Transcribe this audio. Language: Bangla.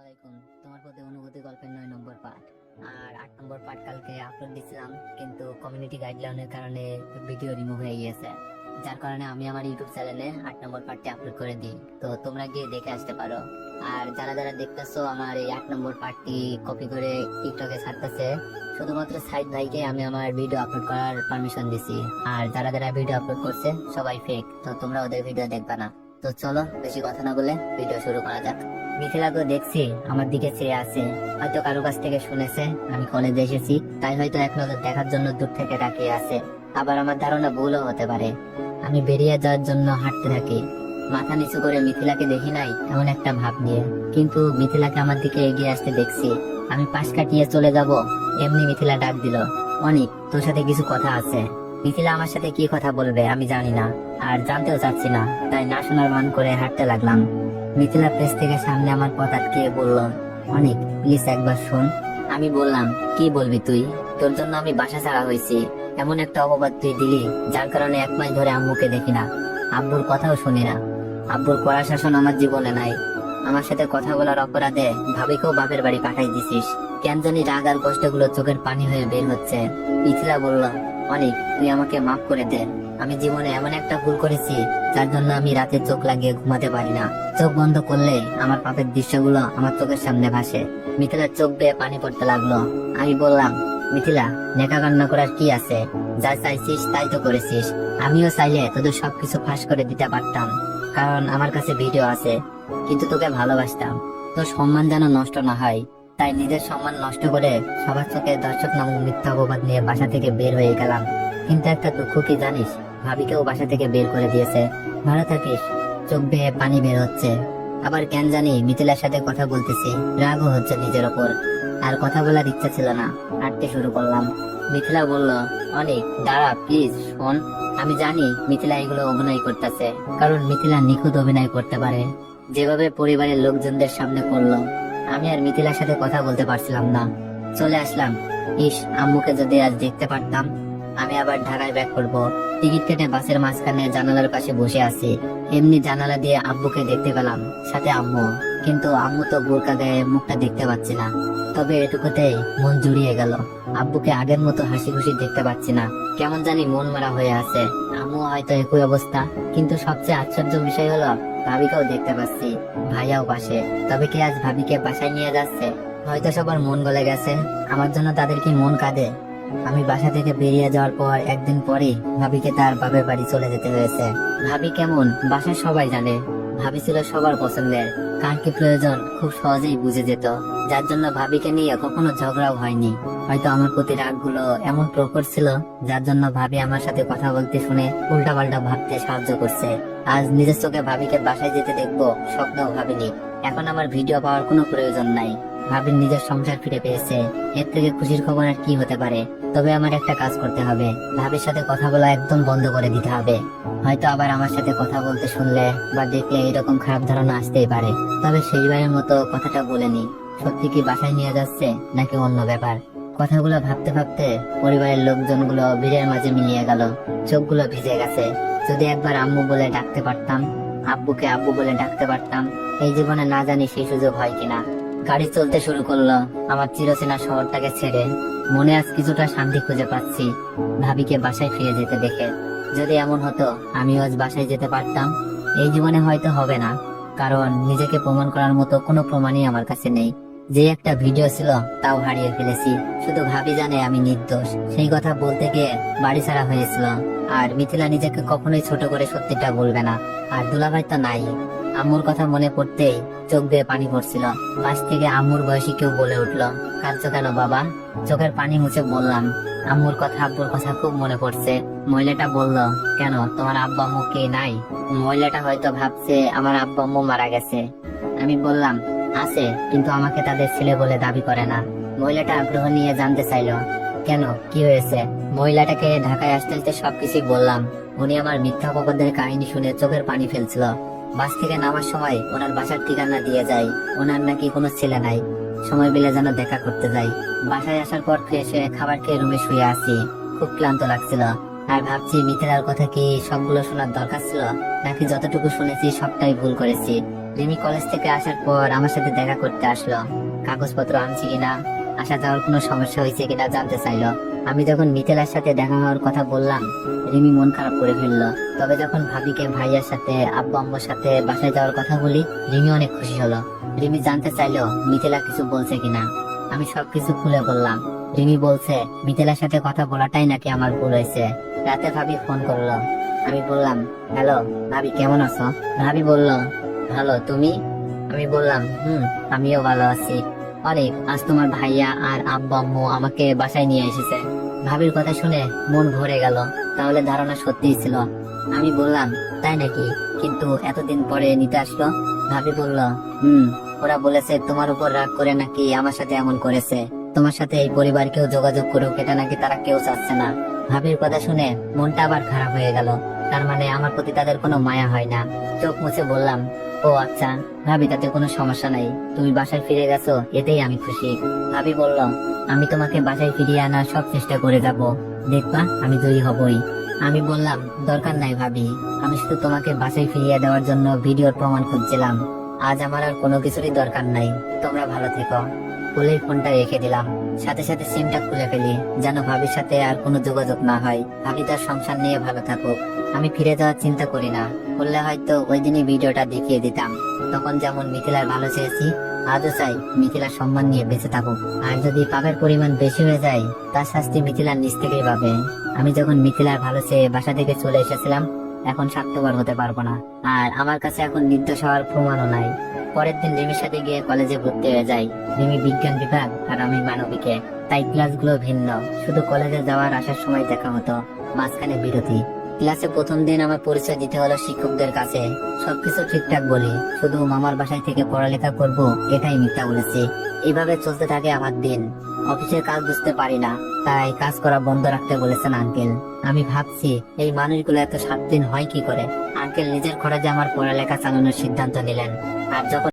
আলাইকুম। তোমার প্রতি অনুভূতি গল্পের 9 নম্বর পার্ট আর 8 নম্বর পার্ট কালকে আপলোড দিছিলাম, কিন্তু কমিউনিটি গাইডলাইনের কারণে ভিডিও রিমুভ হয়ে গিয়েছে, যার কারণে আমি আমার ইউটিউব চ্যানেলে 8 নম্বর পার্টটি আপলোড করে দিই। তো তোমরা গিয়ে দেখে আসতে পারো। আর যারা যারা দেখতেছো আমার এই 8 নম্বর পার্টটি কপি করে টিকটকে ছাড়তেছে, শুধুমাত্র সাইদ ভাইকে আমি আমার ভিডিও আপলোড করার পারমিশন দিছি। আর যারা যারা ভিডিও আপলোড করছে সবাই ফেক, তো তোমরা ওদের ভিডিও দেখবা না। তো চলো বেশি কথা না বলে ভিডিও শুরু করা যাক। মিথিলাকে দেখছি আমার দিকে চেয়ে আছে, হয়তো কারো কাছ থেকে শুনেছে আমি কলেজে এসেছি, তাই হয়তো এক নজর দেখার জন্য দূর থেকে তাকিয়ে আছে। আবার আমার ধারণা ভুলও হতে পারে। আমি বেরিয়ে যাওয়ার জন্য হাঁটতে থাকি, মাথা নিচু করে মিথিলাকে দেখি নাই এমন একটা ভাব নিয়ে, কিন্তু মিথিলাকে আমার দিকে এগিয়ে আসতে দেখছি। আমি পাশ কাটিয়ে চলে যাব, এমনি মিথিলা ডাক দিল, অনিক তোর সাথে কিছু কথা আছে। মিথিলা আমার সাথে কি কথা বলবে আমি জানি না, আর জানতেও চাচ্ছি না, তাই না শোনার ভান করে হাঁটতে লাগলাম। মিথিলা প্রেস থেকে সামনে আমার পথ আটকে বলল, অনিক প্লিজ একবার শোন। আমি বললাম, কি বলবি তুই? তোর জন্য আমি বাসা ছাড়া হয়েছি, এমন একটা অপবাদ তুই দিলি যার কারণে 1 মাস ধরে আম্মুকে দেখি না, আব্বুর কথাও শুনি না। আব্বুর কড়া শাসন আমার জীবনে নাই। আমার সাথে কথা বলার অপরাধে ভাবিকেও বাপের বাড়ি পাঠাই দিছিস। কেন জানি রাগ আর কষ্টগুলো চোখের পানি হয়ে বের হচ্ছে। মিথিলা বলল, অনিক তুই আমাকে মাফ করে দে। আমি জীবনে এমন একটা ভুল করেছি যার জন্য আমি রাতে চোখ লাগিয়ে ঘুমাতে পারি না। চোখ বন্ধ করলে আমার পাপের দৃশ্যগুলো আমার চোখের সামনে ভাসে। মিথিলার চোখ বেয়ে পানি পড়তে লাগলো। আমি বললাম, মিথিলা নেকা কান্না করার কি আছে? যা চাইছিস তাই তো করেছিস। আমিও চাইলে তোদের সবকিছু ফাঁস করে দিতে পারতাম, কারণ আমার কাছে ভিডিও আছে, কিন্তু তোকে ভালোবাসতাম। তোর সম্মান যেন নষ্ট না হয়, তাই নিজের সম্মান নষ্ট করে সবার চোখে দর্শক নামক মিথ্যা অপবাদ নিয়ে বাসা থেকে বের হয়ে গেলাম। কিন্তু একটা দুঃখ কি জানিস, ভাবিকেও বাসা থেকে বের করে দিয়েছে। ভালো থাকিস। চোখ বেয়ে পানি বের হচ্ছে। আবার কেন জানি মিথিলার সাথে কথা বলতেছি, রাগও হচ্ছে নিজের ওপর। আর কথা বলার ইচ্ছা ছিল না, হাঁটতে শুরু করলাম। মিথিলা বলল, অনেক দাঁড়া প্লিজ শোন। আমি জানি মিথিলা এগুলো অভিনয় করতেছে, কারণ মিথিলা নিখুঁত অভিনয় করতে পারে, যেভাবে পরিবারের লোকজনদের সামনে করলো। আমি আর মিথিলার সাথে কথা বলতে পারছিলাম না, চলে আসলাম। ইস, আম্মুকে যদি আজ দেখতে পারতাম। আমি আবার ঢাকায় ব্যাক করব। টিকিট কেটে বাসের মাঝখানে জানালার পাশে বসে আছি। এমনি জানালা দিয়ে আব্বুকে দেখতে পেলাম, সাথে আম্মু। কিন্তু আম্মু তো বোরকা গায়ে, মুখটা দেখতে পাচ্ছি না। তবে এটুকুতেই মন জুড়িয়ে গেল। আব্বুকে আগের মতো হাসি খুশি দেখতে পাচ্ছি না, কেমন জানি মন মারা হয়ে আছে। আম্মু হয়তো একই অবস্থা, কিন্তু সবচেয়ে আশ্চর্য বিষয় হলো ভাবিকেও দেখতে পাচ্ছি, ভাইয়াও পাশে। তবে কি আজ ভাবিকে বাসায় নিয়ে যাচ্ছে? হয়তো সবার মন গলে গেছে, আমার জন্য তাদের কি মন কাঁদে? আমি বাসা থেকে বেরিয়ে যাওয়ার পর একদিন পরে ভাবিকে তার বাপের বাড়ি চলে যেতে হয়েছে। ভাবি কেমন বাসার সবাই জানে। ভাবি ছিল সবার পছন্দের, কার কি প্রয়োজন খুব সহজেই বুঝে যেত, যার জন্য ভাবিকে নিয়ে কখনো ঝগড়াও হয়নি। হয়তো আমার প্রতি রাগগুলো এমন প্রকট ছিল, যার জন্য ভাবি আমার সাথে কথা বলতে শুনে উল্টাপাল্টা ভাবতে সাহায্য করছে। আজ নিজের চোখে ভাবিকে বাসায় যেতে দেখবো, স্বপ্নও ভাবিনি। এখন আমার ভিডিও পাওয়ার কোনো প্রয়োজন নাই। ভাবির নিজের সংসার ফিরে পেয়েছে, এর থেকে খুশির খবর আর কি হতে পারে? তবে আমার একটা কাজ করতে হবে, ভাবির সাথে কথা বলা একদম বন্ধ করে দিতে হবে। হয়তো আবার আমার সাথে কথা বলতে শুনলে বা দেখলে এরকম খারাপ ধারণা আসতেই পারে। তবে শেষবারের মতো কথাটা বলেনি, সত্যি কি বাসায় নিয়ে যাচ্ছে নাকি অন্য ব্যাপার? কথাগুলো ভাবতে ভাবতে পরিবারের লোকজনগুলো ভিড়ের মাঝে মিলিয়ে গেল, চোখগুলো ভিজে গেছে। যদি একবার আম্মু বলে ডাকতে পারতাম, আব্বুকে আব্বু বলে ডাকতে পারতাম। এই জীবনে না জানি সেই সুযোগ হয় কিনা। গাড়ি চলতে শুরু করলো আমার চিরচেনা শহরটাকে ছেড়ে। মনে আজ কিছুটা শান্তি খুঁজে পাচ্ছি ভাবিকে বাসায় ফিরে যেতে দেখে। যদি এমন হতো আমিও আজ বাসায় যেতে পারতাম। এই জীবনে হয়তো হবে না, কারণ নিজেকে প্রমাণ করার মতো কোনো প্রমাণই আমার কাছে নেই। যে একটা ভিডিও ছিল তাও হারিয়ে ফেলেছি। শুধু ভাবি জানে আমি নির্দোষ। সেই কথা বলতে গিয়ে বাড়ি ছাড়া হয়েছিল। আর মিথিলা নিজেকে কখনোই ছোট করে সত্যিটা বলবে না। আর দুলাভাই তো নাই। আম্মুর কথা মনে পড়তেই চোখ দিয়ে পানি পড়ছিল। পাশ থেকে আম্মুর বয়সী কেউ বলে উঠলো, কাঁদছো কেন বাবা? চোখের পানি মুছে বললাম, আম্মুর কথা আব্বুর কথা খুব মনে পড়ছে। মহিলাটা বলল, কেন তোমার আব্বা আম্মু কে নাই? মহিলাটা হয়তো ভাবছে আমার আব্বা আম্মু মারা গেছে। আমি বললাম, আছে, কিন্তু আমাকে তাদের ছেলে বলে দাবি করে না। মহিলাটা আগ্রহ নিয়ে জানতে চাইলো, কেন কি হয়েছে? মহিলাটাকে ঢাকায় আসতে আসতে সবকিছু বললাম। উনি আমার মিথ্যা অপবাদের কাহিনী শুনে চোখের পানি ফেলছিল। বাস থেকে নামার সময় ওনার বাসার ঠিকানা দিয়ে যায়। ওনার নাকি কোনো ছেলে নাই, সময় পেলে যেন দেখা করতে যাই। বাসায় আসার পর ফ্রেশ হয়ে খাবার খেয়ে রুমে শুয়ে আছি, খুব ক্লান্ত লাগছিল। আর ভাবছি মিথিলার কথা কি সবগুলো শোনার দরকার ছিল, নাকি যতটুকু শুনেছি সবটাই ভুল করেছি। রিমি কলেজ থেকে আসার পর আমার সাথে দেখা করতে আসলো, কাগজপত্র আনছি কিনা, আসা যাওয়ার কোনো সমস্যা হয়েছে কিনা জানতে চাইলো। আমি যখন মিথিলার সাথে দেখা হওয়ার কথা বললাম, রিমি মন খারাপ করে ফেললো। তবে যখন ভাবিকে ভাইয়ার সাথে আব্বু আম্মুর সাথে বাসায় যাওয়ার কথা বলি, রিমি অনেক খুশি হলো। রিমি জানতে চাইলো মিথিলা কিছু বলছে কিনা। আমি সবকিছু খুলে বললাম। রিমি বলছে মিথিলার সাথে কথা বলাটাই নাকি আমার ভুল হয়েছে। রাতে ভাবি ফোন করলো। আমি বললাম, হ্যালো ভাবি, কেমন আছো? ভাবি বলল, ভালো, তুমি? আমি বললাম, আমিও ভালো আছি। অনেক, আজ তোমার ভাইয়া আর আব্বু আম্মু আমাকে বাসায় নিয়ে এসেছে। ভাবির কথা শুনে মন ভরে গেল। তাহলে ধারণা সত্যিই ছিল। আমি বললাম, তাই নাকি? কিন্তু এতদিন পরে নিতে আসলো? ভাবি বলল, ওরা বলেছে তোমার উপর রাগ করে নাকি আমার সাথে এমন করেছে। তোমার সাথে এই পরিবার কেউ যোগাযোগ করুক, এটা নাকি তারা কেউ চাচ্ছে না। ভাবির কথা শুনে মনটা আবার খারাপ হয়ে গেল। তার মানে আমার প্রতি তাদের কোনো মায়া হয় না। চোখ মুছে বললাম, ও আচ্ছা ভাবি, তাতে কোনো সমস্যা নাই। তুমি বাসায় ফিরে গেছো, এতেই আমি খুশি। ভাবি বলল, আমি তোমাকে বাসায় ফিরিয়ে আনার সব চেষ্টা করে যাব, দেখবা আমি জয়ী হবই। আমি বললাম, দরকার নাই ভাবি, আমি শুধু তোমাকে বাসায় ফিরিয়ে দেওয়ার জন্য ভিডিওর প্রমাণ খুঁজছিলাম। আজ আমার আর কোনো কিছুরই দরকার নাই। তোমরা ভালো থেকো। বলেই ফোনটা রেখে দিলাম। সাথে সাথে সিমটা খুলে ফেলি, যেন ভাবির সাথে আর কোনো যোগাযোগ না হয়। ভাবি তার সংসার নিয়ে ভালো থাকুক। আমি ফিরে যাওয়ার চিন্তা করি না। করলে হয়তো ওই দিনই ভিডিওটা দেখিয়ে দিতাম। তখন যেমন মিথিলার ভালো চেয়েছি, আজও চাই মিথিলার সম্মান নিয়ে বেঁচে থাকুক। আর যদি পাপের পরিমাণ বেশি হয়ে যায়, তার শাস্তি মিথিলার নিজ থেকেই পাবে। আমি যখন মিথিলার ভালো চেয়ে বাসা থেকে চলে এসেছিলাম, এখন স্বার্থপর হতে পারবো না। আর আমার কাছে এখন নির্দোষ হওয়ার প্রমাণও নাই। পরের দিন রিমির সাথে গিয়ে কলেজে ভর্তি হয়ে যাই। রিমি বিজ্ঞান বিভাগ আর আমি মানবিকে, তাই ক্লাসগুলো ভিন্ন। শুধু কলেজে যাওয়ার আসার সময় দেখা হতো, মাঝখানে বিরতি। ক্লাসে প্রথম দিন আমার পরিচয় দিতে হলো শিক্ষকদের কাছে। সবকিছু ঠিকঠাক বলি, শুধু মামার বাসায় থেকে পড়ালেখা করব এটাই মিথ্যা বলেছি। এইভাবে চলতে থাকে আমার দিন। অফিসের কাজ বুঝতে পারি না, তাই কাজ করা বন্ধ রাখতে বলেছেন আঙ্কেল। আমি ভাবছি এই মানুষগুলো এত স্বাধীন হয় কি করে। আঙ্কেল নিজের খরচে আমার পড়ালেখা চালানোর সিদ্ধান্ত নিলেন। আর যখন